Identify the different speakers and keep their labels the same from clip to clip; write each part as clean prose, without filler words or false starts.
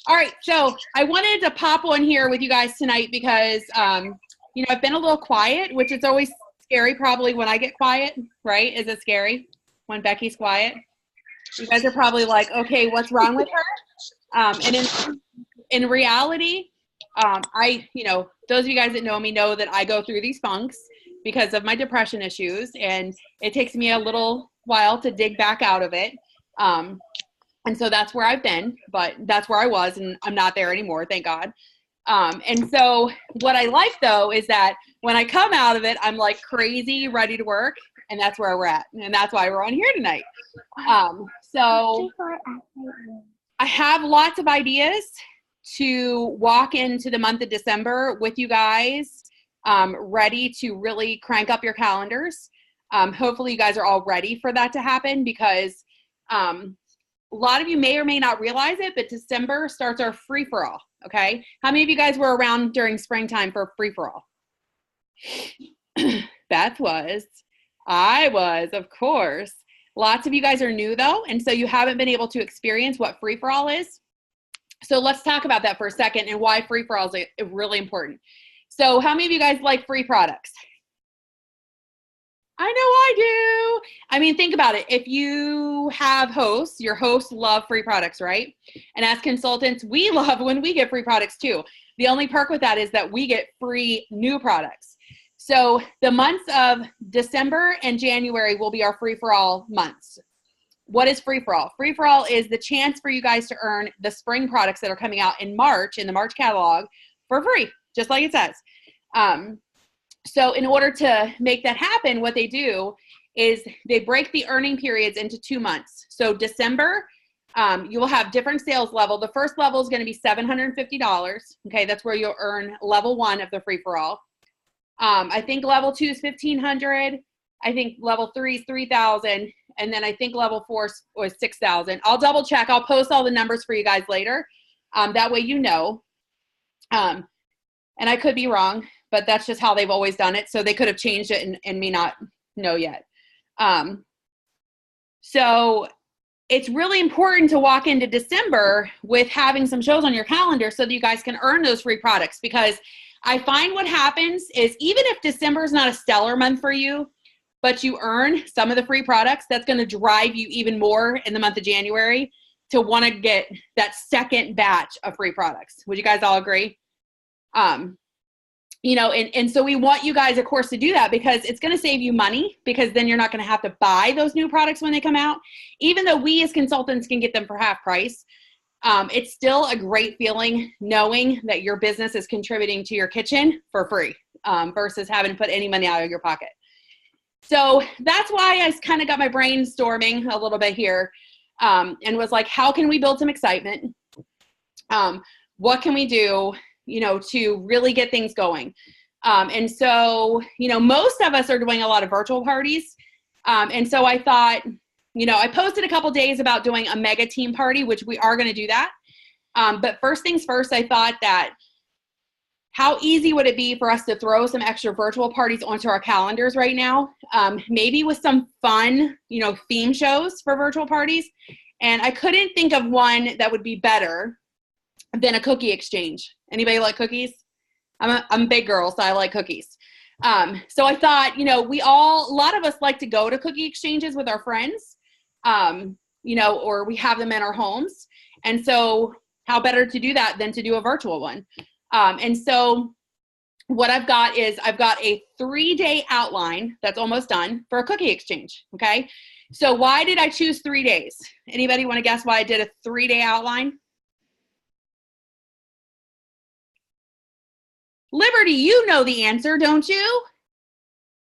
Speaker 1: All right, so I wanted to pop on here with you guys tonight because, I've been a little quiet, which is always scary probably when I get quiet, right? Is it scary when Becky's quiet? You guys are probably like, okay, what's wrong with her? And in reality, those of you guys that know me know that I go through these funks because of my depression issues, and it takes me a little while to dig back out of it. And so that's where I've been, but that's where I was, and I'm not there anymore, thank God. And so what I like, though, is that when I come out of it, I'm like crazy, ready to work, and that's where we're at, and that's why we're on here tonight. So I have lots of ideas to walk into the month of December with you guys, ready to really crank up your calendars. Hopefully you guys are all ready for that to happen because a lot of you may or may not realize it, but December starts our free-for-all, okay? How many of you guys were around during springtime for free-for-all? Beth was. I was, of course. Lots of you guys are new, though, and so you haven't been able to experience what free-for-all is. So let's talk about that for a second and why free-for-all is really important. So how many of you guys like free products? I know I do. I mean, think about it. If you have hosts, your hosts love free products, right? And as consultants, we love when we get free products too. The only perk with that is that we get free new products. So the months of December and January will be our free-for-all months. What is free-for-all? Free-for-all is the chance for you guys to earn the spring products that are coming out in March, in the March catalog, for free, just like it says. So in order to make that happen, what they do is they break the earning periods into 2 months. So December, you will have different sales level. The first level is going to be $750. Okay, that's where you'll earn level 1 of the free-for-all. I think level 2 is $1,500. I think level 3 is $3,000. And then I think level 4 was $6,000. I'll double check. I'll post all the numbers for you guys later. That way you know. And I could be wrong, but that's just how they've always done it. So they could have changed it and me not know yet. So it's really important to walk into December with having some shows on your calendar so that you guys can earn those free products, because I find what happens is even if December is not a stellar month for you, but you earn some of the free products, that's going to drive you even more in the month of January to want to get that second batch of free products. Would you guys all agree? And so we want you guys, of course, to do that because it's going to save you money, because then you're not going to have to buy those new products when they come out. Even though we as consultants can get them for half price, it's still a great feeling knowing that your business is contributing to your kitchen for free versus having to put any money out of your pocket. So that's why I kind of got my brainstorming a little bit here and was like, how can we build some excitement? What can we do, to really get things going? And so, most of us are doing a lot of virtual parties. And so I thought, I posted a couple days about doing a mega team party, which we are going to do that. But first things first, I thought that how easy would it be for us to throw some extra virtual parties onto our calendars right now? Maybe with some fun, theme shows for virtual parties. And I couldn't think of one that would be better than a cookie exchange. Anybody like cookies? I'm a big girl, so I like cookies. So I thought, a lot of us like to go to cookie exchanges with our friends, or we have them in our homes. And so how better to do that than to do a virtual one? And so what I've got is I've got a 3-day outline that's almost done for a cookie exchange. Okay. So why did I choose 3 days? Anybody want to guess why I did a 3-day outline? Liberty, you know the answer, don't you?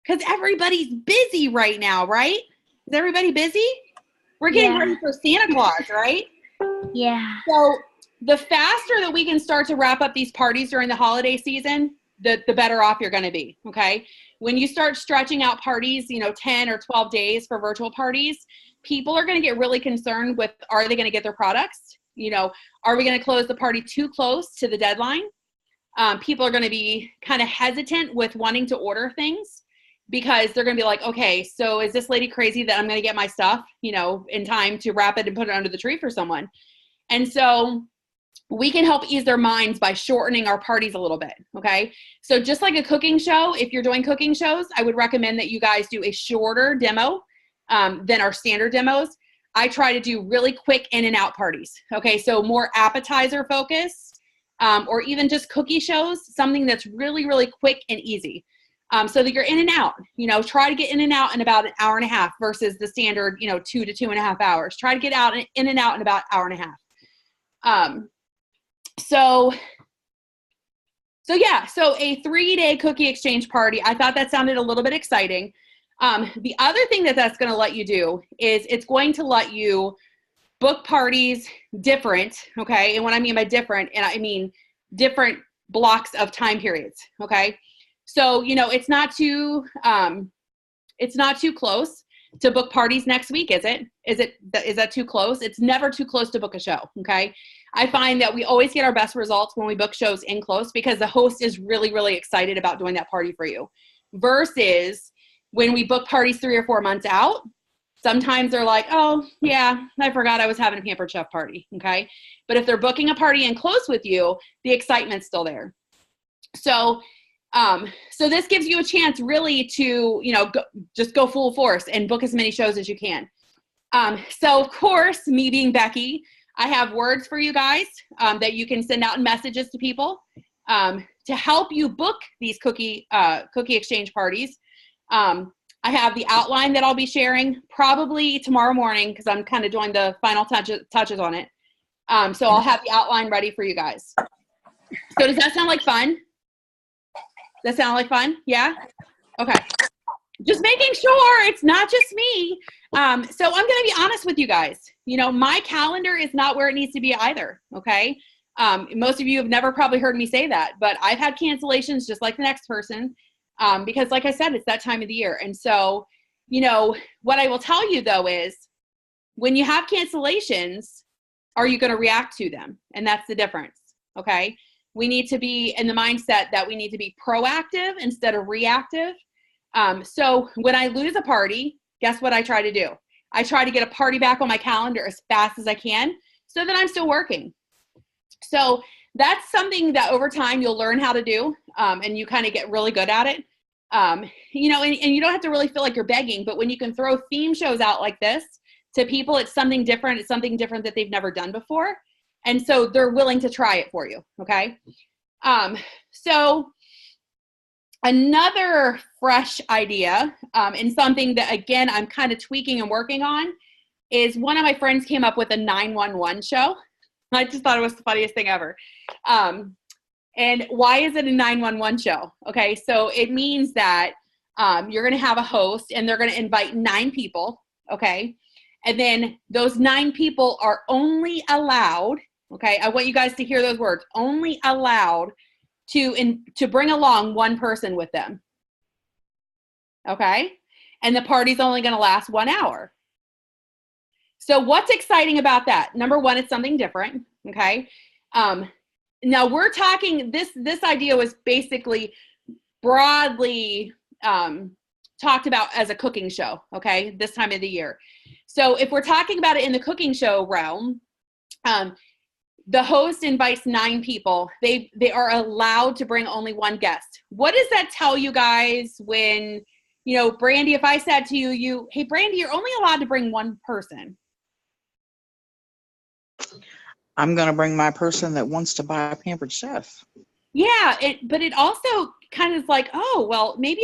Speaker 1: Because everybody's busy right now, right? Is everybody busy? We're getting ready for Santa Claus, right?
Speaker 2: Yeah.
Speaker 1: So the faster that we can start to wrap up these parties during the holiday season, the better off you're going to be, okay? When you start stretching out parties, 10 or 12 days for virtual parties, people are going to get really concerned with, are they going to get their products? Are we going to close the party too close to the deadline? People are going to be kind of hesitant with wanting to order things because they're going to be like, okay, so is this lady crazy that I'm going to get my stuff, in time to wrap it and put it under the tree for someone? And so we can help ease their minds by shortening our parties a little bit, okay? So just like a cooking show, if you're doing cooking shows, I would recommend that you guys do a shorter demo than our standard demos. I try to do really quick in and out parties, okay? So more appetizer focused, or even just cookie shows, something that's really, really quick and easy. So that you're in and out, try to get in and out in about an hour and a half versus the standard, 2 to 2.5 hours. Try to get out in and out in about an hour and a half. So a 3-day cookie exchange party, I thought that sounded a little bit exciting. The other thing that's going to let you do is it's going to let you book parties different, okay? And what I mean by different, and I mean different blocks of time periods, okay? So, it's not too close to book parties next week, is it? Is that too close? It's never too close to book a show, okay? I find that we always get our best results when we book shows in close because the host is really, really excited about doing that party for you. Versus when we book parties 3 or 4 months out, sometimes they're like, oh, yeah, I forgot I was having a Pampered Chef party, okay? But if they're booking a party in close with you, the excitement's still there. So this gives you a chance really to, just go full force and book as many shows as you can. So of course, me being Becky, I have words for you guys that you can send out in messages to people to help you book these cookie exchange parties. I have the outline that I'll be sharing probably tomorrow morning because I'm kind of doing the final touches on it. So I'll have the outline ready for you guys. So does that sound like fun? That sound like fun? Yeah? Okay. Just making sure it's not just me. So I'm going to be honest with you guys. My calendar is not where it needs to be either, okay? Most of you have never probably heard me say that, but I've had cancellations just like the next person because like I said, it's that time of the year. And so, what I will tell you though is when you have cancellations, are you going to react to them? And that's the difference, okay? We need to be in the mindset that we need to be proactive instead of reactive. So when I lose a party, guess what I try to do? I try to get a party back on my calendar as fast as I can so that I'm still working. So that's something that over time you'll learn how to do, and you kind of get really good at it. And you don't have to really feel like you're begging, but when you can throw theme shows out like this to people, it's something different. It's something different that they've never done before. And so they're willing to try it for you, okay? So another fresh idea, and something that, again, I'm kind of tweaking and working on is one of my friends came up with a 911 show. I just thought it was the funniest thing ever. And why is it a 911 show? Okay, so it means that you're going to have a host and they're going to invite 9 people, okay? And then those 9 people are only allowed, okay, I want you guys to hear those words, only allowed to bring along one person with them, okay? And the party's only going to last 1 hour. So what's exciting about that? Number one, it's something different, okay? Now we're talking, this idea was basically broadly talked about as a cooking show, okay, this time of the year. So if we're talking about it in the cooking show realm, the host invites 9 people. They are allowed to bring only one guest. What does that tell you guys when, Brandy, if I said to you, hey, Brandy, you're only allowed to bring one person.
Speaker 2: I'm going to bring my person that wants to buy a Pampered Chef.
Speaker 1: Yeah, but it also kind of is like, oh, well, maybe,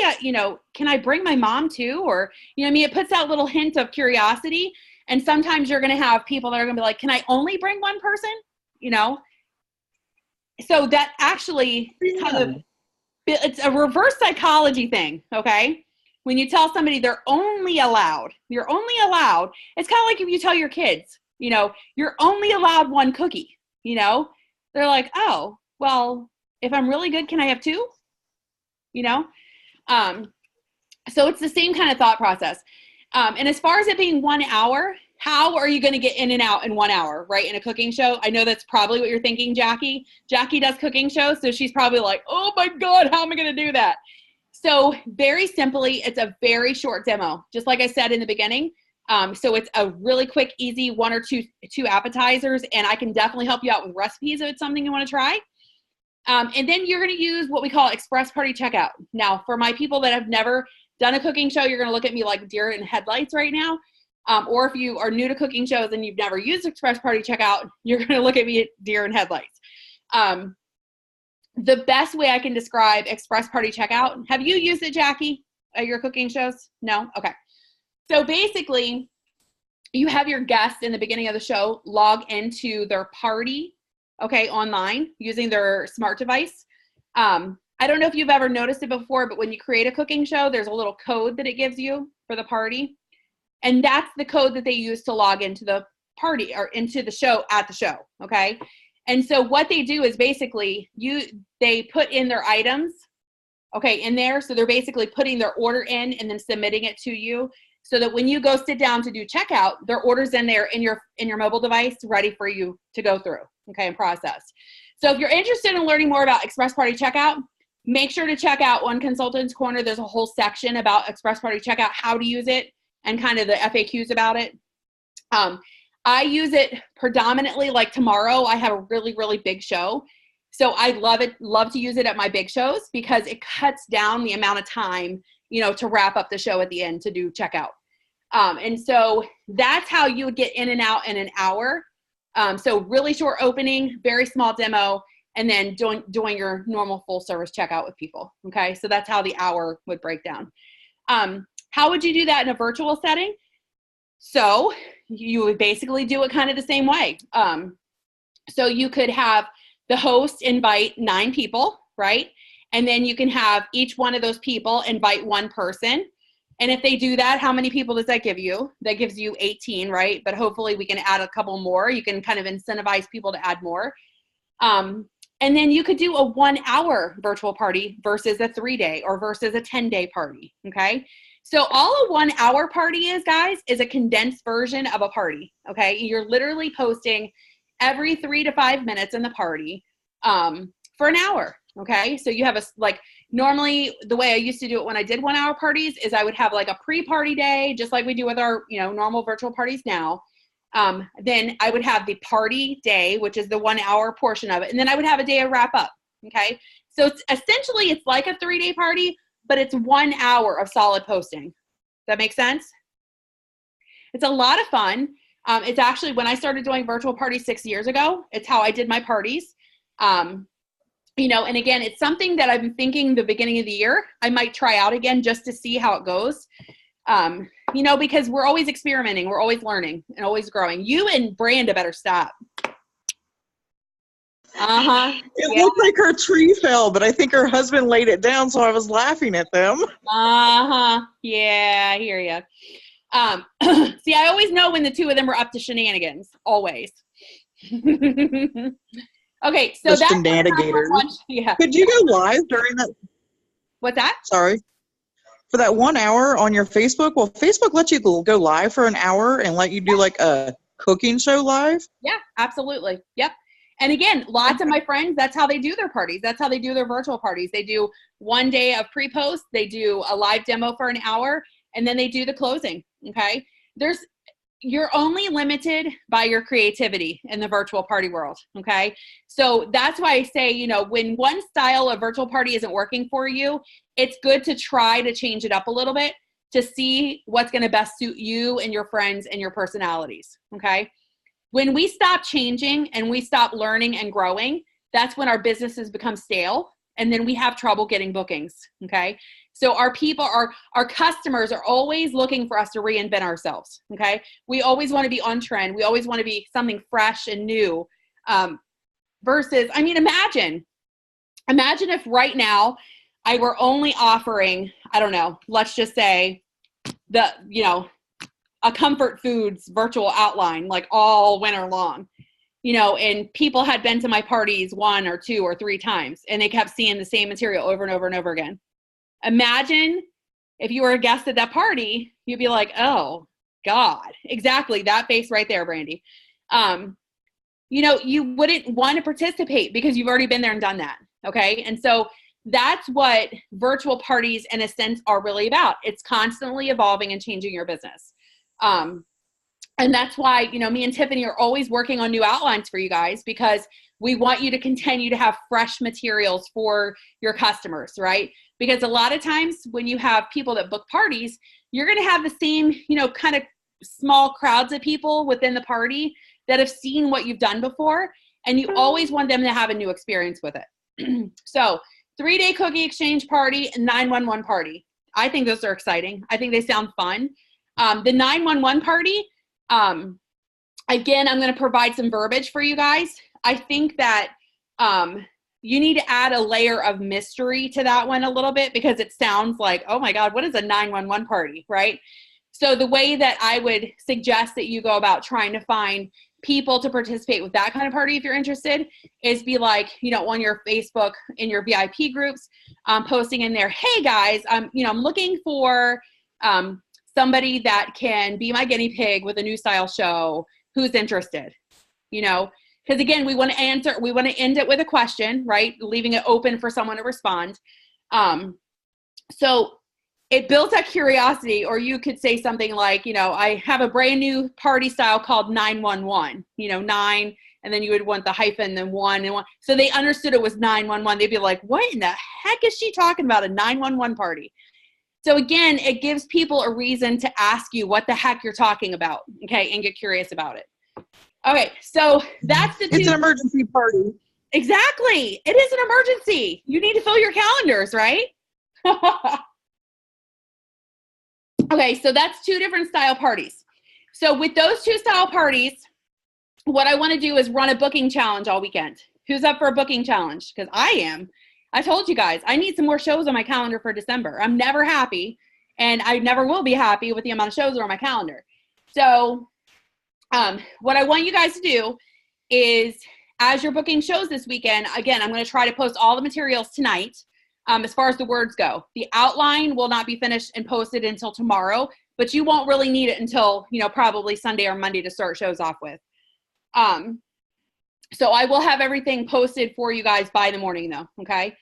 Speaker 1: can I bring my mom too? Or, it puts that little hint of curiosity. And sometimes you're going to have people that are going to be like, can I only bring one person? So that actually it's a reverse psychology thing, okay? When you tell somebody you're only allowed, it's kind of like if you tell your kids, you're only allowed one cookie, they're like, oh, well, if I'm really good, can I have 2? So it's the same kind of thought process. And as far as it being 1 hour, how are you going to get in and out in 1 hour, right? In a cooking show? I know that's probably what you're thinking, Jackie. Jackie does cooking shows, so she's probably like, oh my God, how am I going to do that? So very simply, it's a very short demo. Just like I said in the beginning, So it's a really quick, easy one or two appetizers, and I can definitely help you out with recipes if it's something you want to try. And then you're going to use what we call Express Party Checkout. Now, for my people that have never done a cooking show, you're going to look at me like deer in headlights right now. Or if you are new to cooking shows and you've never used Express Party Checkout, you're going to look at me deer in headlights. The best way I can describe Express Party Checkout, have you used it, Jackie, at your cooking shows? No? Okay. So basically, you have your guests in the beginning of the show log into their party, okay, online using their smart device. I don't know if you've ever noticed it before, but when you create a cooking show, there's a little code that it gives you for the party. And that's the code that they use to log into the party or into the show at the show, okay? And so what they do is basically they put in their items, okay, in there. So they're basically putting their order in and then submitting it to you, so that when you go sit down to do checkout, their order's in there in your mobile device, ready for you to go through, okay, and process. So if you're interested in learning more about Express Party Checkout, make sure to check out One Consultant's Corner. There's a whole section about Express Party Checkout, how to use it, and kind of the FAQs about it. I use it predominantly, like tomorrow, I have a really, really big show. So I love to use it at my big shows because it cuts down the amount of time, to wrap up the show at the end to do checkout. And so that's how you would get in and out in an hour. So really short opening, very small demo, and then doing your normal full service checkout with people. Okay. So that's how the hour would break down. How would you do that in a virtual setting? So you would basically do it kind of the same way. So you could have the host invite 9 people, right? And then you can have each one of those people invite one person. And if they do that, how many people does that give you? That gives you 18, right? But hopefully we can add a couple more. You can kind of incentivize people to add more. And then you could do a 1-hour virtual party versus a 3-day or versus a 10-day party, okay? So all a 1-hour party is, guys, is a condensed version of a party, okay? You're literally posting every 3 to 5 minutes in the party for an hour, okay? So you have normally the way I used to do it when I did 1-hour parties is I would have like a pre-party day, just like we do with our, normal virtual parties now. Then I would have the party day, which is the 1-hour portion of it. And then I would have a day of wrap up, okay? So it's like a 3-day party, but it's 1 hour of solid posting. Does that make sense? It's a lot of fun. It's actually, when I started doing virtual parties 6 years ago, it's how I did my parties. And again, it's something that I've been thinking the beginning of the year, I might try out again just to see how it goes. Because we're always experimenting, we're always learning and always growing. You and Branda better stop.
Speaker 2: It looked like her tree fell, but I think her husband laid it down, so I was laughing at them.
Speaker 1: Yeah, I hear you. See, I always know when the two of them are up to shenanigans, always. Okay, so that's
Speaker 2: shenanigators.
Speaker 1: Yeah.
Speaker 2: Could you go live during that?
Speaker 1: What's that?
Speaker 2: Sorry. For that 1 hour on your Facebook, will Facebook let you go live for an hour and let you do like a cooking show live?
Speaker 1: Yeah, absolutely. Yep. And again, lots of my friends, that's how they do their parties. That's how they do their virtual parties. They do 1 day of pre-post, they do a live demo for an hour, and then they do the closing, okay? You're only limited by your creativity in the virtual party world, okay? So that's why I say, when one style of virtual party isn't working for you, it's good to try to change it up a little bit to see what's going to best suit you and your friends and your personalities, okay? When we stop changing and we stop learning and growing, that's when our businesses become stale, and then we have trouble getting bookings, okay? So our people, our customers are always looking for us to reinvent ourselves, okay? We always want to be on trend. We always want to be something fresh and new versus, imagine if right now I were only offering, I don't know, let's just say a comfort foods virtual outline, like all winter long, and people had been to my parties 1 or 2 or 3 times and they kept seeing the same material over and over and over again. Imagine if you were a guest at that party, you'd be like, oh God, exactly that face right there, Brandy. You wouldn't want to participate because you've already been there and done that. Okay. And so that's what virtual parties in a sense are really about. It's constantly evolving and changing your business. And that's why, you know, me and Tiffany are always working on new outlines for you guys, because we want you to continue to have fresh materials for your customers, right? Because a lot of times when you have people that book parties, you're going to have the same, you know, kind of small crowds of people within the party that have seen what you've done before. And you always want them to have a new experience with it. So 3-day cookie exchange party and 911 party. I think those are exciting. I think they sound fun. The 911 party, again, I'm going to provide some verbiage for you guys. I think that you need to add a layer of mystery to that one a little bit, because it sounds like, oh my God, what is a 911 party, right? So the way that I would suggest that you go about trying to find people to participate with that kind of party, if you're interested, is be like, you know, on your Facebook, in your VIP groups, posting in there, hey guys, I'm looking for somebody that can be my guinea pig with a new style show. Who's interested? You know, because again, we want to end it with a question, right? Leaving it open for someone to respond. So it builds that curiosity. Or you could say something like, you know, I have a brand new party style called 911, you know, 9, and then you would want the hyphen, then 1 and 1. So they understood it was 911. They'd be like, what in the heck is she talking about, a 911 party? So again, it gives people a reason to ask you what the heck you're talking about, okay, and get curious about it. Okay, so that's the two.
Speaker 2: It's an emergency party.
Speaker 1: Exactly. It is an emergency. You need to fill your calendars, right? Okay, so that's 2 different style parties. So with those 2 style parties, what I want to do is run a booking challenge all weekend. Who's up for a booking challenge? Because I am. I told you guys, I need some more shows on my calendar for December. I'm never happy, and I never will be happy with the amount of shows that are on my calendar. So what I want you guys to do is, as you're booking shows this weekend, again, I'm going to try to post all the materials tonight. As far as the words go, the outline will not be finished and posted until tomorrow, but you won't really need it until, you know, probably Sunday or Monday to start shows off with. So I will have everything posted for you guys by the morning though. Okay.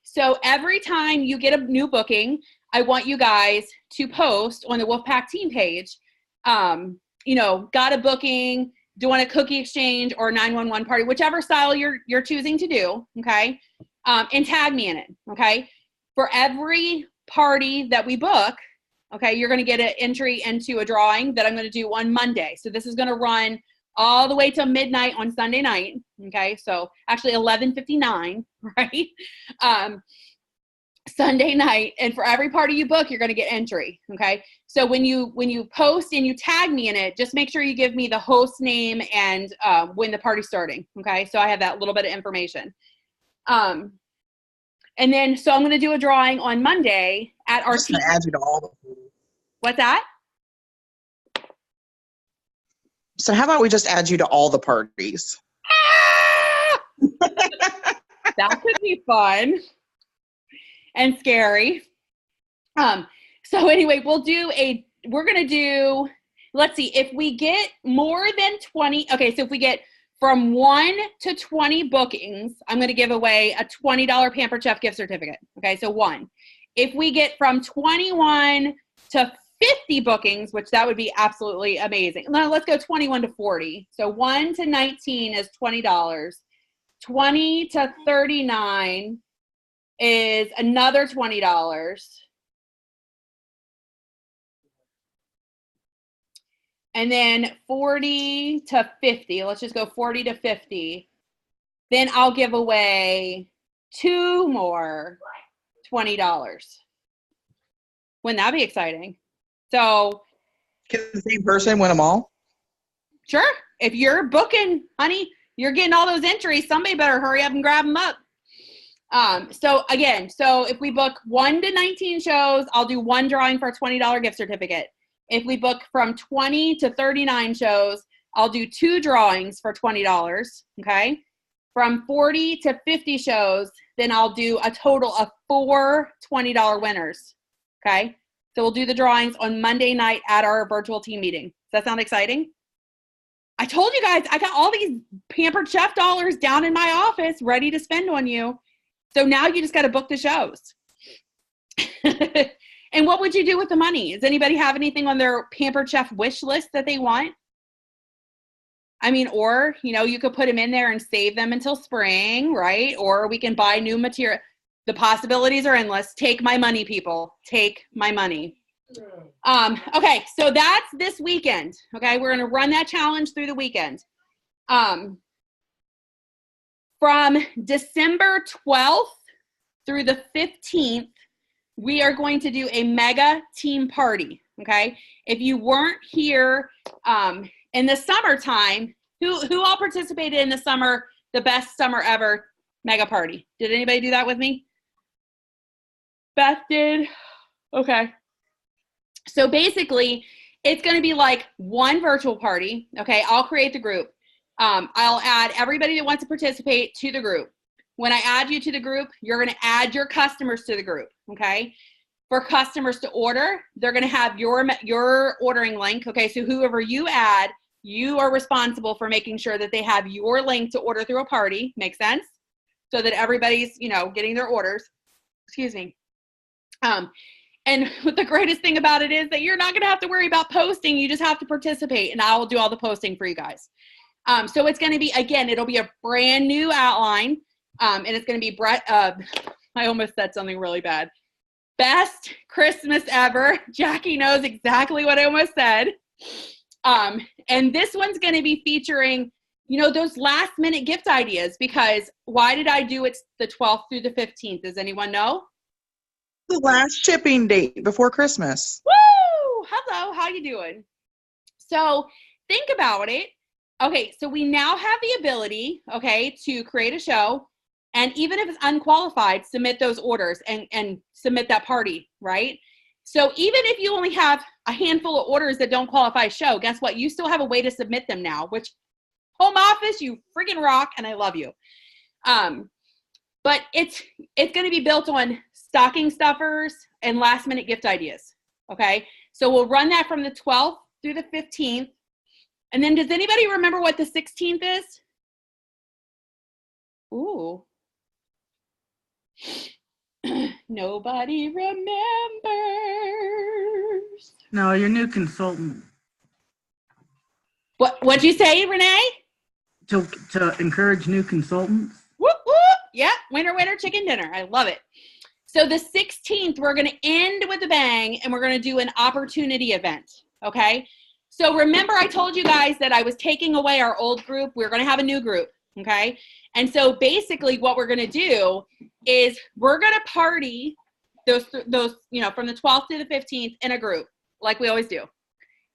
Speaker 1: So every time you get a new booking, I want you guys to post on the WOLFPACK team page, you know, got a booking, doing a cookie exchange or 911 party, whichever style you're choosing to do. Okay. And tag me in it. Okay. For every party that we book, okay, you're going to get an entry into a drawing that I'm going to do on Monday. So this is going to run all the way till midnight on Sunday night. Okay. So actually 11:59, right? Sunday night. And for every party you book, you're going to get entry. Okay. So when you post and you tag me in it, just make sure you give me the host name and when the party's starting. Okay. So I have that little bit of information. And then, so I'm going to do a drawing on Monday at our team.
Speaker 2: Add you to all the parties.
Speaker 1: What's that?
Speaker 2: So how about we just add you to all the parties?
Speaker 1: That could be fun and scary. So anyway, we're going to do, let's see, if we get more than 20, okay, so if we get from 1 to 20 bookings, I'm going to give away a $20 Pampered Chef gift certificate. Okay, so 1. If we get from 21 to 50 bookings, which that would be absolutely amazing. Now let's go 21 to 40. So 1 to 19 is $20. 20 to 39 is another $20. And then 40 to 50, let's just go 40 to 50. Then I'll give away 2 more $20. Wouldn't that be exciting? So.
Speaker 2: Can the same person win them all?
Speaker 1: Sure. If you're booking, honey, you're getting all those entries. Somebody better hurry up and grab them up. So again, if we book 1 to 19 shows, I'll do 1 drawing for a $20 gift certificate. If we book from 20 to 39 shows, I'll do 2 drawings for $20, okay? From 40 to 50 shows, then I'll do a total of 4 $20 winners, okay? So we'll do the drawings on Monday night at our virtual team meeting. Does that sound exciting? I told you guys, I got all these Pampered Chef dollars down in my office ready to spend on you. So now you just got to book the shows. And what would you do with the money? Does anybody have anything on their Pampered Chef wish list that they want? I mean, or, you know, you could put them in there and save them until spring, right? Or we can buy new material. The possibilities are endless. Take my money, people. Take my money. Okay, so that's this weekend. Okay, we're going to run that challenge through the weekend. From December 12th through the 15th, we are going to do a mega team party. Okay, if you weren't here in the summertime, who all participated in the summer, the best summer ever mega party? Did anybody do that with me? Beth did. Okay. So basically, it's going to be like one virtual party. Okay, I'll create the group. I'll add everybody that wants to participate to the group. When I add you to the group, you're going to add your customers to the group. Okay. For customers to order, they're going to have your ordering link. Okay, so whoever you add, you are responsible for making sure that they have your link to order through a party. Makes sense? So that everybody's, you know, getting their orders. Excuse me. And what the greatest thing about it is that you're not going to have to worry about posting. You just have to participate, and I will do all the posting for you guys. So it's going to be, again, it'll be a brand new outline, and it's going to be I almost said something really bad. Best Christmas ever. Jackie knows exactly what I almost said. And this one's going to be featuring, you know, those last minute gift ideas, because why did I do it the 12th through the 15th? Does anyone know?
Speaker 2: The last shipping date before Christmas.
Speaker 1: Woo! Hello, how you doing? So think about it. Okay, so we now have the ability, okay, to create a show, and even if it's unqualified, submit those orders and submit that party, right? So even if you only have a handful of orders that don't qualify a show, guess what? You still have a way to submit them now, which home office, you freaking rock, and I love you. But it's going to be built on stocking stuffers and last minute gift ideas. Okay, so we'll run that from the 12th through the 15th. And then does anybody remember what the 16th is? Ooh. Nobody remembers.
Speaker 3: No, your new consultant.
Speaker 1: What'd you say, Renee?
Speaker 3: To encourage new consultants.
Speaker 1: Whoop, whoop. Yeah, winner, winner, chicken dinner. I love it. So the 16th, we're going to end with a bang, and we're going to do an opportunity event, okay? So remember I told you guys that I was taking away our old group. We're going to have a new group, okay? And so basically what we're going to do is we're going to party those, you know, from the 12th to the 15th in a group, like we always do.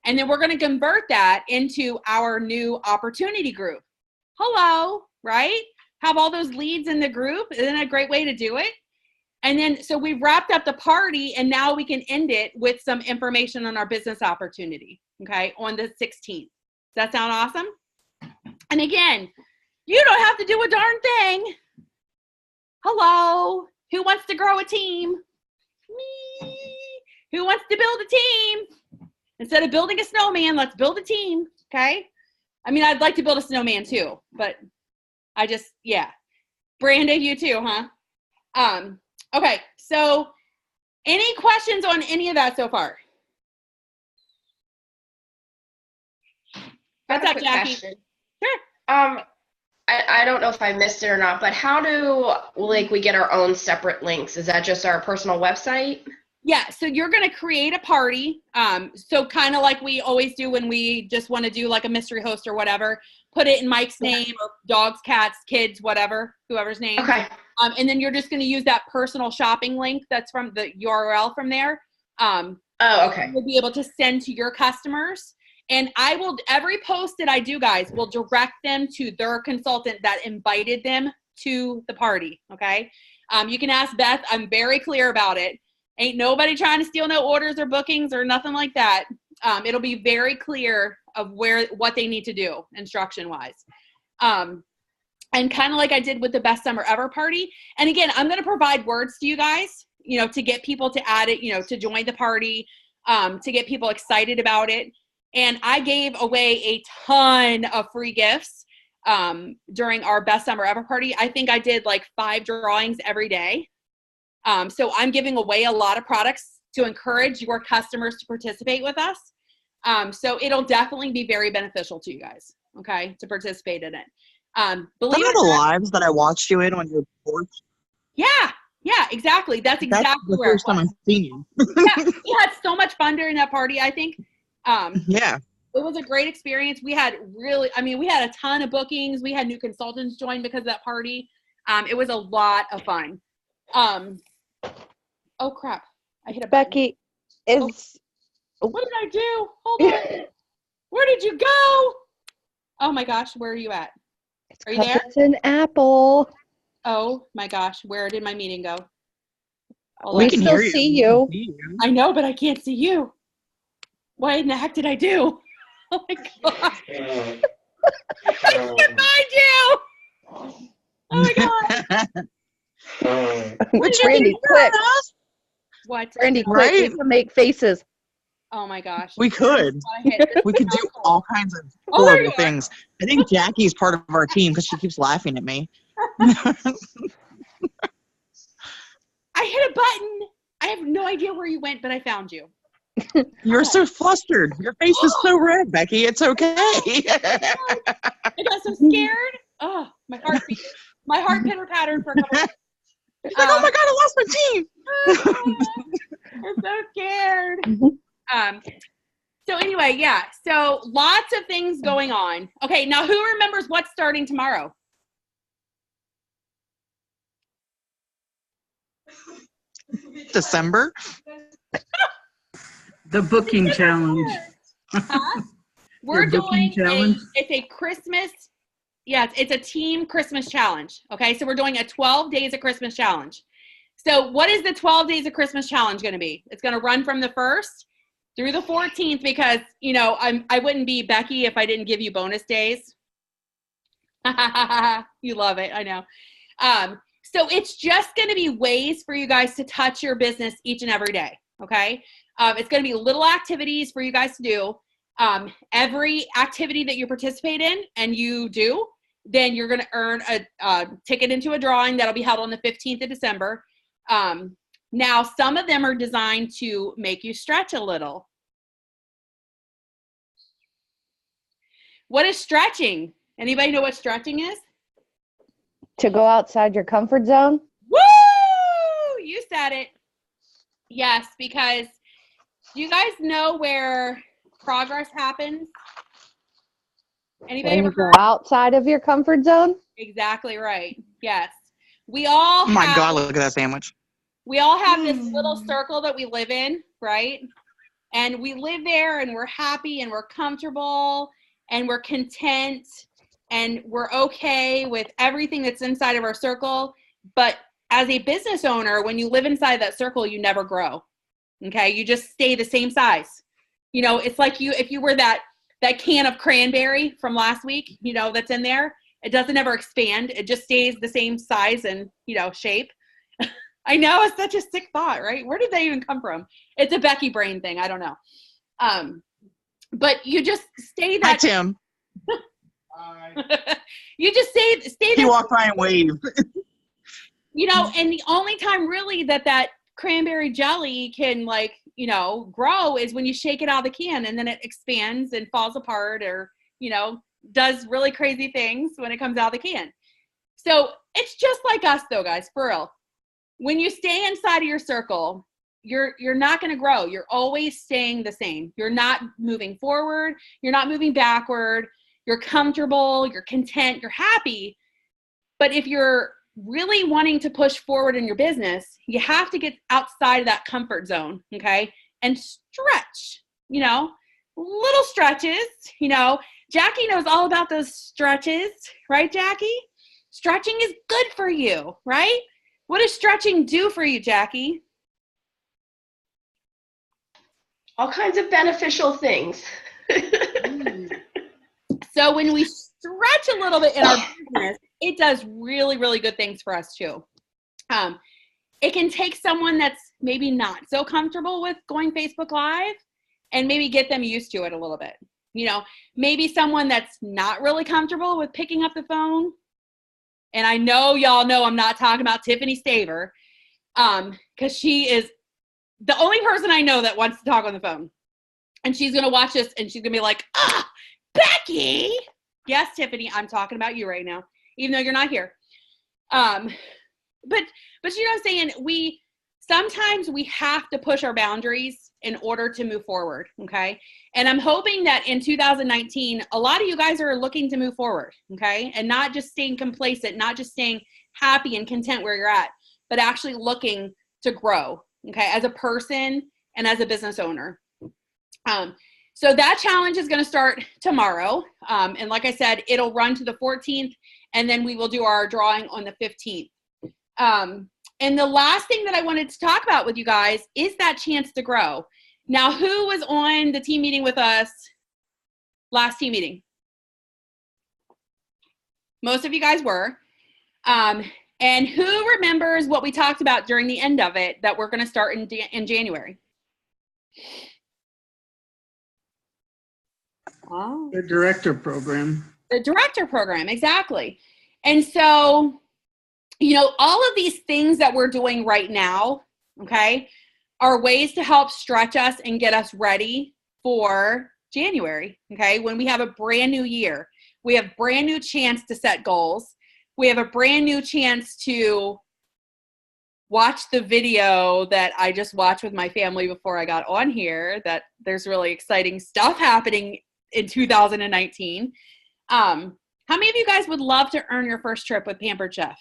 Speaker 1: And then we're going to convert that into our new opportunity group. Hello, right? Have all those leads in the group. Isn't that a great way to do it? And then, so we've wrapped up the party, and now we can end it with some information on our business opportunity, okay, on the 16th. Does that sound awesome? And again, you don't have to do a darn thing. Hello, who wants to grow a team? Me. Who wants to build a team? Instead of building a snowman, let's build a team, okay? I mean, I'd like to build a snowman too, but I just, yeah. Brenda, you too, huh? Okay, so any questions on any of that so far? What's up, Jackie?
Speaker 4: Question.
Speaker 1: Sure.
Speaker 4: I don't know if I missed it or not, but how do we get our own separate links? Is that just our personal website?
Speaker 1: Yeah, so you're going to create a party. So kind of like we always do when we just want to do like a mystery host or whatever, put it in Mike's name or dogs, cats, kids, whatever, whoever's name.
Speaker 4: Okay.
Speaker 1: And then you're just going to use that personal shopping link that's from the URL from there.
Speaker 4: Oh, okay.
Speaker 1: You'll be able to send to your customers. And I will, every post that I do, guys, will direct them to their consultant that invited them to the party, okay? You can ask Beth. I'm very clear about it. Ain't nobody trying to steal no orders or bookings or nothing like that. It'll be very clear of what they need to do instruction-wise. And kind of like I did with the best summer ever party. And again, I'm going to provide words to you guys, you know, to get people to add it, you know, to join the party, to get people excited about it. And I gave away a ton of free gifts during our best summer ever party. I think I did like 5 drawings every day. So I'm giving away a lot of products to encourage your customers to participate with us. So it'll definitely be very beneficial to you guys, okay, to participate in it. Believe
Speaker 2: Some
Speaker 1: it
Speaker 2: of
Speaker 1: or
Speaker 2: the
Speaker 1: not,
Speaker 2: lives that I watched you in on your porch,
Speaker 1: yeah, exactly. That's
Speaker 2: that's
Speaker 1: exactly
Speaker 2: the
Speaker 1: where it
Speaker 2: first time
Speaker 1: was.
Speaker 2: I've seen you.
Speaker 1: Yeah, we had so much fun during that party, I think.
Speaker 2: Yeah.
Speaker 1: It was a great experience. We had we had a ton of bookings. We had new consultants join because of that party. It was a lot of fun. Oh crap. I hit a button.
Speaker 5: Becky, is
Speaker 1: What did I do? Hold on. Where did you go? Oh my gosh, where are you at? Are you there?
Speaker 5: it's an apple.
Speaker 1: Oh my gosh, where did my meeting go? Hold
Speaker 5: We
Speaker 1: on.
Speaker 5: still see you.
Speaker 1: I know, but I can't see you. What in the heck did I do? Oh my god. I can't find you. Oh my god.
Speaker 5: Randy, quick.
Speaker 1: What?
Speaker 5: Randy, quick.
Speaker 2: Right?
Speaker 5: We can make faces.
Speaker 1: Oh my gosh.
Speaker 2: We could. We could do all kinds of
Speaker 1: Oh, there you
Speaker 2: horrible
Speaker 1: are.
Speaker 2: things. I think Jackie's part of our team because she keeps laughing at me.
Speaker 1: I hit a button. I have no idea where you went, but I found you.
Speaker 2: You're so flustered. Your face is so red, Becky. It's okay.
Speaker 1: I got so scared. Oh, my heart pitter-pattered for a couple seconds.
Speaker 2: It's like, oh my God, I lost my team.
Speaker 1: I'm so scared. So anyway, yeah. So lots of things going on. Okay, now who remembers what's starting tomorrow?
Speaker 2: December?
Speaker 3: The booking challenge.
Speaker 1: We're
Speaker 3: Your booking challenge?
Speaker 1: it's a Christmas, yes, it's a team Christmas challenge. Okay, so we're doing a 12 days of Christmas challenge. So what is the 12 days of Christmas challenge going to be? It's going to run from the 1st through the 14th because, you know, I wouldn't be Becky if I didn't give you bonus days. You love it, I know. So it's just going to be ways for you guys to touch your business each and every day, okay? It's going to be little activities for you guys to do. Every activity that you participate in and you do, then you're going to earn a ticket into a drawing that'll be held on the 15th of December. Now, some of them are designed to make you stretch a little. What is stretching? Anybody know what stretching is?
Speaker 5: To go outside your comfort zone?
Speaker 1: Woo! You said it. Yes, because do you guys know where progress happens? Anybody
Speaker 5: When
Speaker 1: ever
Speaker 5: you go
Speaker 1: heard?
Speaker 5: outside of your comfort zone?
Speaker 1: Exactly right. Yes. We all
Speaker 2: Oh my
Speaker 1: have,
Speaker 2: God, look at that sandwich.
Speaker 1: we all have this little circle that we live in, right? And we live there and we're happy and we're comfortable and we're content and we're okay with everything that's inside of our circle. But as a business owner, when you live inside that circle, you never grow. Okay? You just stay the same size. You know, it's like if you were that can of cranberry from last week, you know, that's in there. It doesn't ever expand. It just stays the same size and, you know, shape. I know, it's such a sick thought, right? Where did they even come from? It's a Becky brain thing. I don't know. But you just stay
Speaker 2: Hi,
Speaker 1: that.
Speaker 2: Tim.
Speaker 1: You just stay
Speaker 2: He
Speaker 1: there.
Speaker 2: walked by and waved.
Speaker 1: You know, and the only time really that cranberry jelly can, like, you know, grow is when you shake it out of the can and then it expands and falls apart or, you know, does really crazy things when it comes out of the can. So it's just like us though, guys, for real. When you stay inside of your circle, you're not going to grow. You're always staying the same. You're not moving forward. You're not moving backward. You're comfortable. You're content. You're happy. But if you're really wanting to push forward in your business, you have to get outside of that comfort zone, okay? And stretch, you know, little stretches, you know. Jackie knows all about those stretches, right, Jackie? Stretching is good for you, right? What does stretching do for you, Jackie?
Speaker 4: All kinds of beneficial things.
Speaker 1: So when we stretch a little bit in our business, it does really, really good things for us too. It can take someone that's maybe not so comfortable with going Facebook Live and maybe get them used to it a little bit. You know, maybe someone that's not really comfortable with picking up the phone. And I know y'all know I'm not talking about Tiffany Staver, because she is the only person I know that wants to talk on the phone. And she's going to watch this and she's going to be like, Becky. Yes, Tiffany, I'm talking about you right now, even though you're not here. But you know what I'm saying? Sometimes we have to push our boundaries in order to move forward, okay? And I'm hoping that in 2019, a lot of you guys are looking to move forward, okay? And not just staying complacent, not just staying happy and content where you're at, but actually looking to grow, okay, as a person and as a business owner. So that challenge is going to start tomorrow. And like I said, it'll run to the 14th, and then we will do our drawing on the 15th. And the last thing that I wanted to talk about with you guys is that chance to grow. Now, who was on the team meeting with us last team meeting? Most of you guys were. And who remembers what we talked about during the end of it that we're going to start in January? Oh.
Speaker 3: The director program.
Speaker 1: The director program, exactly. And so, you know, all of these things that we're doing right now, okay, are ways to help stretch us and get us ready for January, okay, when we have a brand new year. We have brand new chance to set goals. We have a brand new chance to watch the video that I just watched with my family before I got on here, that there's really exciting stuff happening in 2019. How many of you guys would love to earn your first trip with Pampered Chef?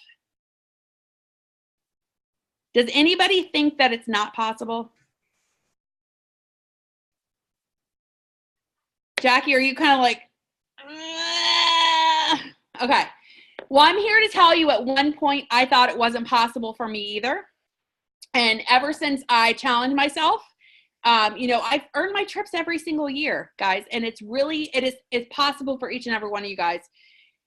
Speaker 1: Does anybody think that it's not possible? Jackie, are you kind of like, okay. Well, I'm here to tell you at one point, I thought it wasn't possible for me either. And ever since I challenged myself, you know, I've earned my trips every single year, guys. And it's possible for each and every one of you guys.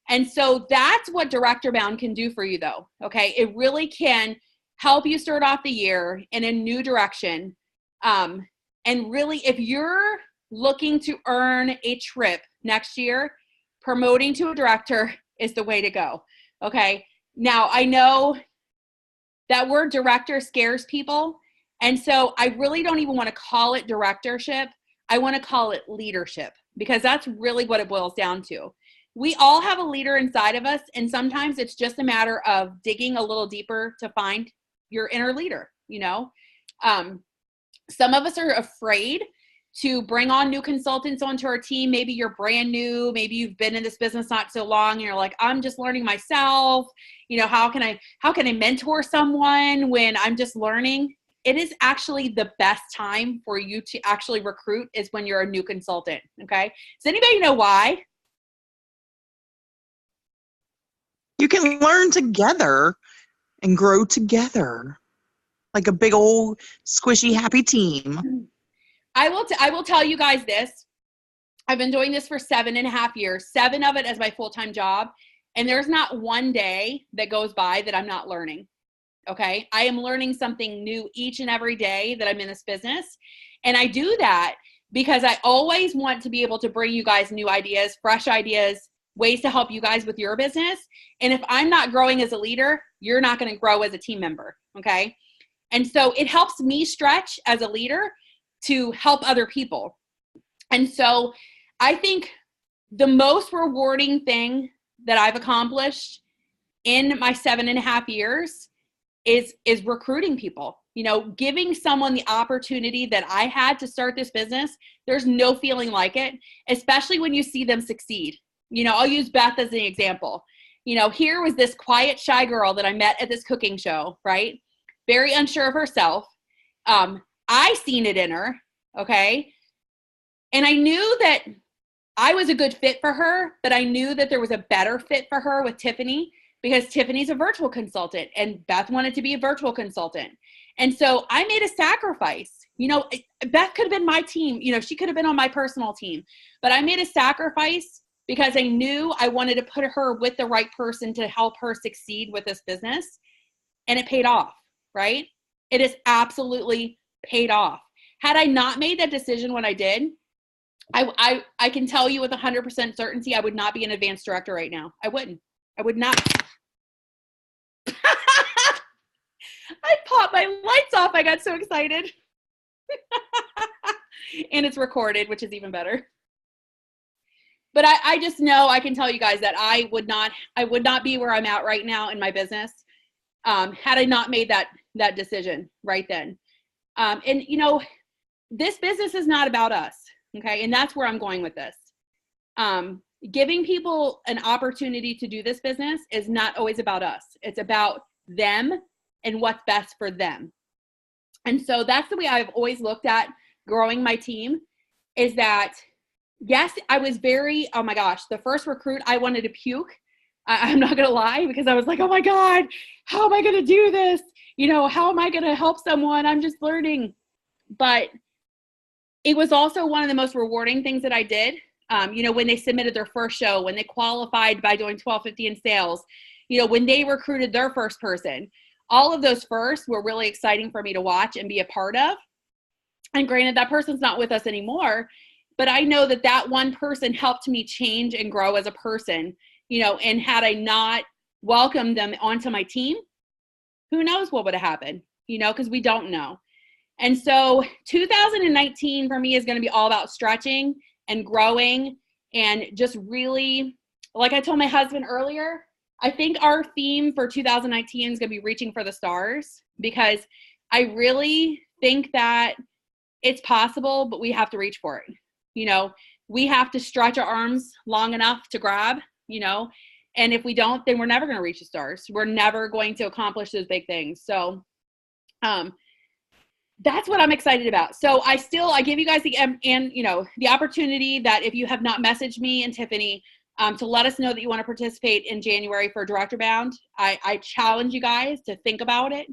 Speaker 1: And so that's what Director Bound can do for you though. Okay. It really can help you start off the year in a new direction. And really, if you're looking to earn a trip next year, promoting to a director is the way to go. Okay. Now I know that word director scares people. And so I really don't even want to call it directorship. I want to call it leadership, because that's really what it boils down to. We all have a leader inside of us. And sometimes it's just a matter of digging a little deeper to find your inner leader, you know. Some of us are afraid to bring on new consultants onto our team. Maybe you're brand new. Maybe you've been in this business not so long and you're like, I'm just learning myself. You know, how can I mentor someone when I'm just learning? It is actually the best time for you to actually recruit is when you're a new consultant. Okay. Does anybody know why?
Speaker 2: You can learn together and grow together like a big old squishy happy team.
Speaker 1: I will tell you guys this. I've been doing this for 7.5 years, 7 of it as my full-time job. And there's not one day that goes by that I'm not learning. Okay. I am learning something new each and every day that I'm in this business. And I do that because I always want to be able to bring you guys new ideas, fresh ideas, ways to help you guys with your business. And if I'm not growing as a leader, you're not going to grow as a team member. Okay. And so it helps me stretch as a leader to help other people. And so I think the most rewarding thing that I've accomplished in my 7.5 years is recruiting people, you know, giving someone the opportunity that I had to start this business. There's no feeling like it, especially when you see them succeed. You know, I'll use Beth as an example. You know, here was this quiet, shy girl that I met at this cooking show, right? Very unsure of herself. I seen it in her, okay? And I knew that I was a good fit for her, but I knew that there was a better fit for her with Tiffany, because Tiffany's a virtual consultant and Beth wanted to be a virtual consultant. And so I made a sacrifice. You know, Beth could have been my team. You know, she could have been on my personal team, but I made a sacrifice because I knew I wanted to put her with the right person to help her succeed with this business. And it paid off, right? It has absolutely paid off. Had I not made that decision when I did, I can tell you with 100% certainty, I would not be an advanced director right now. I wouldn't. I would not. I popped my lights off. I got so excited. And it's recorded, which is even better. But I just know, I can tell you guys that I would not be where I'm at right now in my business had I not made that decision right then. And you know, this business is not about us, okay? And that's where I'm going with this. Giving people an opportunity to do this business is not always about us. It's about them and what's best for them. And so that's the way I've always looked at growing my team, is that, yes, I was very, oh my gosh, the first recruit, I wanted to puke. I'm not going to lie, because I was like, oh my God, how am I going to do this? You know, how am I going to help someone? I'm just learning. But it was also one of the most rewarding things that I did. You know, when they submitted their first show, when they qualified by doing 1250 in sales, you know, when they recruited their first person, all of those firsts were really exciting for me to watch and be a part of. And granted, that person's not with us anymore, but I know that that one person helped me change and grow as a person, you know, and had I not welcomed them onto my team, who knows what would have happened, you know, because we don't know. And so 2019 for me is going to be all about stretching and growing and just really, like I told my husband earlier, I think our theme for 2019 is going to be reaching for the stars, because I really think that it's possible, but we have to reach for it. You know, we have to stretch our arms long enough to grab, you know, and if we don't, then we're never going to reach the stars. We're never going to accomplish those big things. So, that's what I'm excited about. So I give you guys the opportunity that if you have not messaged me and Tiffany, to let us know that you want to participate in January for Director Bound. I challenge you guys to think about it.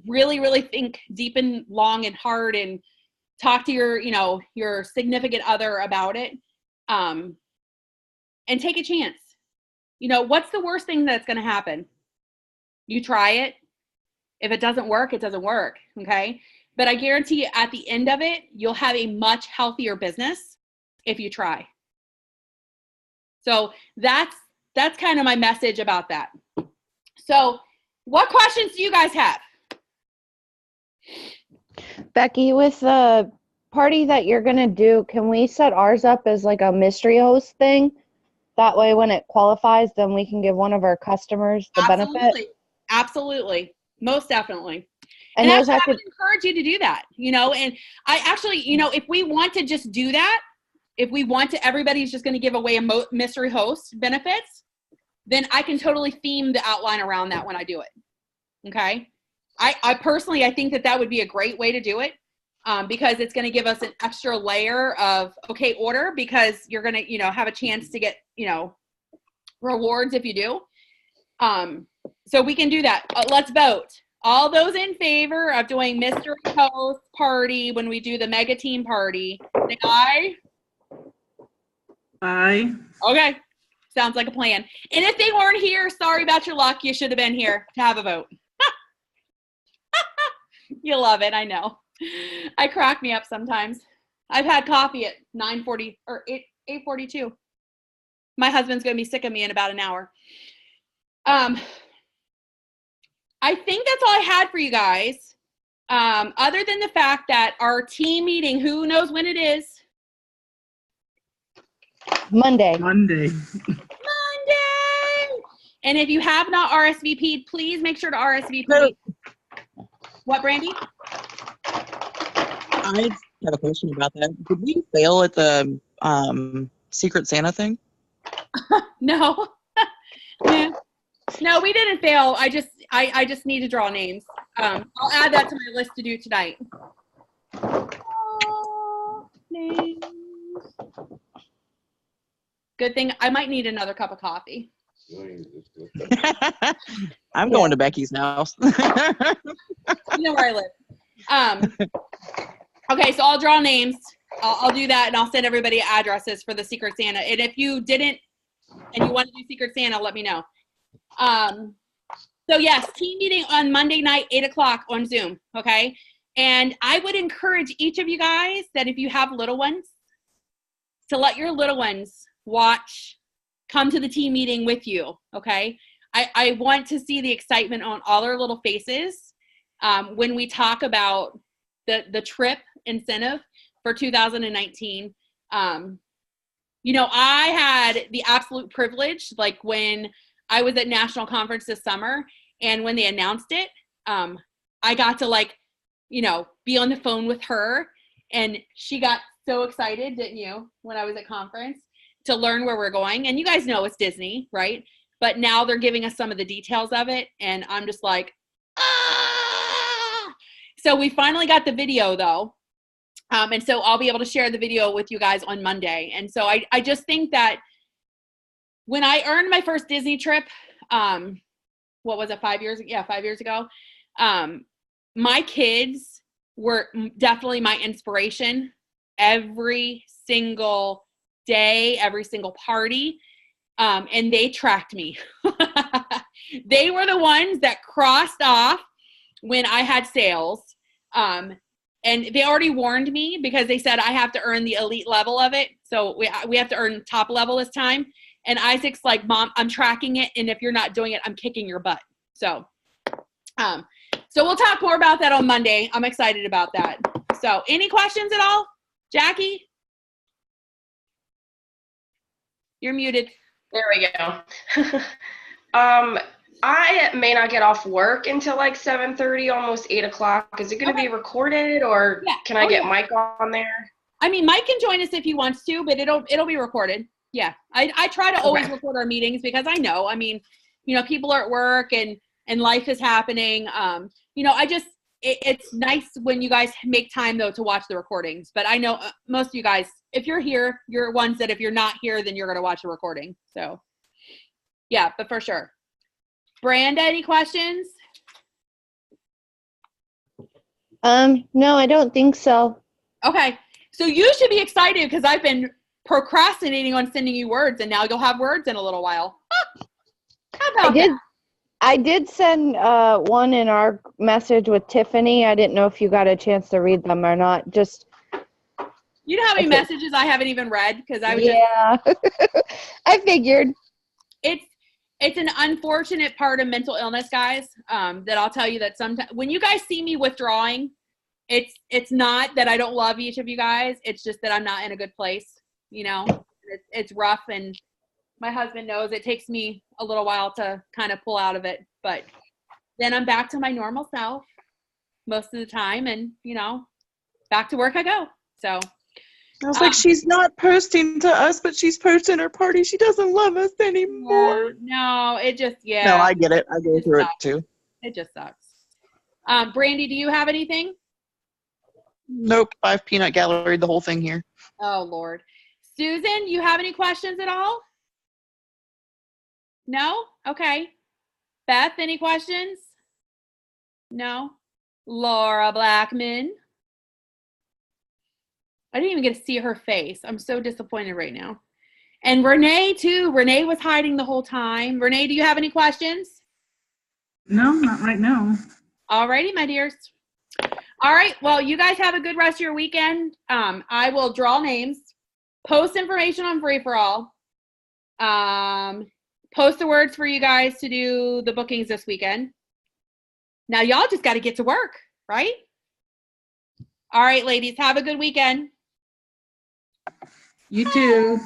Speaker 1: Really, really think deep and long and hard, and talk to your significant other about it. And take a chance. You know, what's the worst thing that's going to happen? You try it. If it doesn't work, it doesn't work, okay? But I guarantee you at the end of it, you'll have a much healthier business if you try. So that's kind of my message about that. So what questions do you guys have?
Speaker 5: Becky, with the party that you're going to do, can we set ours up as like a mystery host thing? That way when it qualifies, then we can give one of our customers the benefit.
Speaker 1: Absolutely. Most definitely.
Speaker 5: And
Speaker 1: I would encourage you to do that, you know, and I actually, you know, if we want to just do that, if we want to, everybody's just going to give away a mystery host benefits, then I can totally theme the outline around that when I do it. Okay. I personally, I think that would be a great way to do it, because it's going to give us an extra layer of, okay, order, because you're going to, you know, have a chance to get, you know, rewards if you do. So we can do that. Let's vote. All those in favor of doing mystery host party when we do the mega team party, say aye.
Speaker 3: Aye.
Speaker 1: Okay. Sounds like a plan. And if they weren't here, sorry about your luck. You should have been here to have a vote. You love it. I know. I crack me up sometimes. I've had coffee at 9:40 or 8:42. My husband's going to be sick of me in about an hour. I think that's all I had for you guys. Other than the fact that our team meeting, who knows when it is?
Speaker 5: Monday.
Speaker 1: And if you have not RSVP'd, please make sure to RSVP. What, Brandy?
Speaker 2: I have a question about that. Did we fail at the Secret Santa thing?
Speaker 1: No. No, we didn't fail. I just need to draw names. I'll add that to my list to do tonight. Names. Good thing I might need another cup of coffee.
Speaker 2: I'm going to Becky's house.
Speaker 1: You know where I live. Okay, so I'll draw names. I'll do that, and I'll send everybody addresses for the Secret Santa. And if you didn't and you want to do Secret Santa, let me know. So yes, team meeting on Monday night, 8:00 on Zoom. Okay. And I would encourage each of you guys that if you have little ones, to let your little ones come to the team meeting with you. Okay. I want to see the excitement on all our little faces when we talk about the trip incentive for 2019. You know, I had the absolute privilege, like when I was at national conference this summer, and when they announced it, I got to, like, you know, be on the phone with her, and she got so excited, didn't you, when I was at conference, to learn where we're going. And you guys know it's Disney, right? But now they're giving us some of the details of it, and I'm just like, ah! So we finally got the video, though. And so I'll be able to share the video with you guys on Monday. And so I just think that when I earned my first Disney trip, what was it, 5 years? Yeah, 5 years ago. My kids were definitely my inspiration every single day, every single party. And they tracked me. They were the ones that crossed off when I had sales. And they already warned me because they said I have to earn the elite level of it. So we have to earn top level this time. And Isaac's like, Mom, I'm tracking it. And if you're not doing it, I'm kicking your butt. So we'll talk more about that on Monday. I'm excited about that. So any questions at all? Jackie? You're muted.
Speaker 4: There we go. I may not get off work until like 7:30, almost 8 o'clock. Is it going to be recorded, or can I get Mike on there?
Speaker 1: I mean, Mike can join us if he wants to, but it'll be recorded. Yeah. I try to always record our meetings because I know, I mean, you know, people are at work and life is happening. You know, it's nice when you guys make time though to watch the recordings, but I know most of you guys, if you're here, you're ones that if you're not here, then you're going to watch the recording. So yeah, but for sure. Branda, any questions?
Speaker 5: No, I don't think so.
Speaker 1: Okay. So you should be excited because I've been procrastinating on sending you words, and now you'll have words in a little while. How about that?
Speaker 5: I did send one in our message with Tiffany. I didn't know if you got a chance to read them or not. Just
Speaker 1: you know how many messages I haven't even read because I was
Speaker 5: I figured.
Speaker 1: It's an unfortunate part of mental illness, guys, that I'll tell you that sometimes when you guys see me withdrawing, it's not that I don't love each of you guys. It's just that I'm not in a good place. You know, it's rough, and my husband knows it takes me a little while to kind of pull out of it, but then I'm back to my normal self most of the time, and, you know, back to work I go. So
Speaker 2: I was like, she's not posting to us, but she's posting her party. She doesn't love us anymore.
Speaker 1: No, it just,
Speaker 2: No, I get it. I go through it too.
Speaker 1: It just sucks. Brandy, do you have anything?
Speaker 2: Nope. I've peanut galleried the whole thing here.
Speaker 1: Oh, Lord. Susan, you have any questions at all? No? Okay. Beth, any questions? No? Laura Blackman? I didn't even get to see her face. I'm so disappointed right now. And Renee, too. Renee was hiding the whole time. Renee, do you have any questions?
Speaker 3: No, not right now.
Speaker 1: All righty, my dears. All right. Well, you guys have a good rest of your weekend. I will draw names, post information on Free for All, post the words for you guys to do the bookings this weekend. Now, y'all just got to get to work, right? All right, ladies. Have a good weekend.
Speaker 3: You too.